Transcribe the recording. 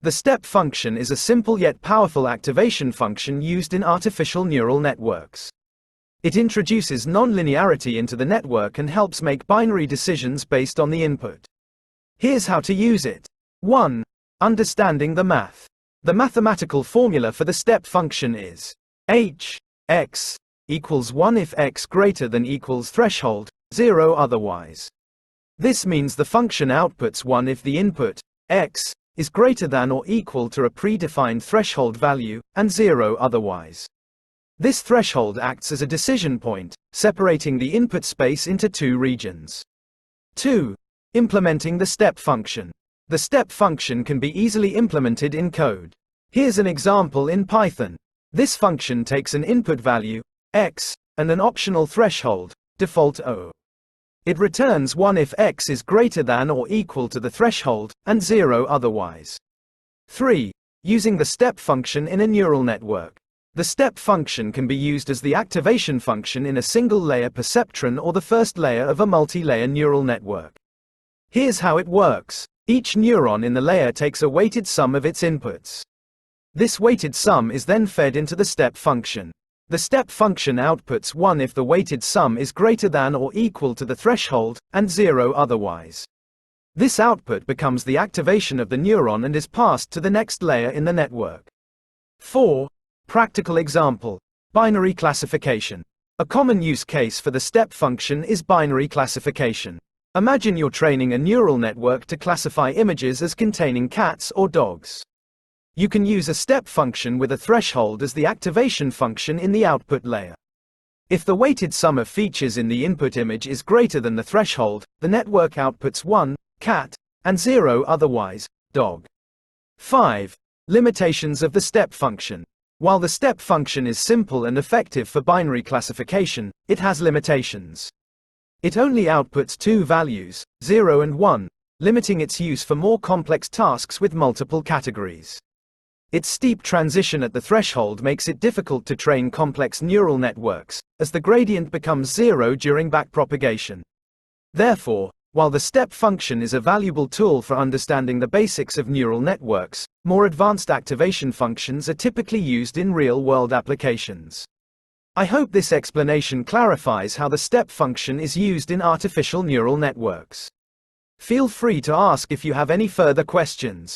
The step function is a simple yet powerful activation function used in artificial neural networks. It introduces non-linearity into the network and helps make binary decisions based on the input. Here's how to use it. 1. Understanding the math. The mathematical formula for the step function is h(x) equals 1 if x greater than equals threshold, 0 otherwise. This means the function outputs 1 if the input, x, is greater than or equal to a predefined threshold value, and 0 otherwise. This threshold acts as a decision point, separating the input space into two regions. 2. Implementing the step function. The step function can be easily implemented in code. Here's an example in Python. This function takes an input value, x, and an optional threshold, default O. It returns 1 if x is greater than or equal to the threshold, and 0 otherwise. 3. Using the step function in a neural network. The step function can be used as the activation function in a single-layer perceptron or the first layer of a multi-layer neural network. Here's how it works. Each neuron in the layer takes a weighted sum of its inputs. This weighted sum is then fed into the step function. The step function outputs 1 if the weighted sum is greater than or equal to the threshold, and 0 otherwise. This output becomes the activation of the neuron and is passed to the next layer in the network. 4. Practical example. Binary classification. A common use case for the step function is binary classification. Imagine you're training a neural network to classify images as containing cats or dogs. You can use a step function with a threshold as the activation function in the output layer. If the weighted sum of features in the input image is greater than the threshold, the network outputs 1, cat, and 0 otherwise, dog. 5. Limitations of the step function. While the step function is simple and effective for binary classification, it has limitations. It only outputs two values, 0 and 1, limiting its use for more complex tasks with multiple categories. Its steep transition at the threshold makes it difficult to train complex neural networks, as the gradient becomes 0 during backpropagation. Therefore, while the step function is a valuable tool for understanding the basics of neural networks, more advanced activation functions are typically used in real-world applications. I hope this explanation clarifies how the step function is used in artificial neural networks. Feel free to ask if you have any further questions.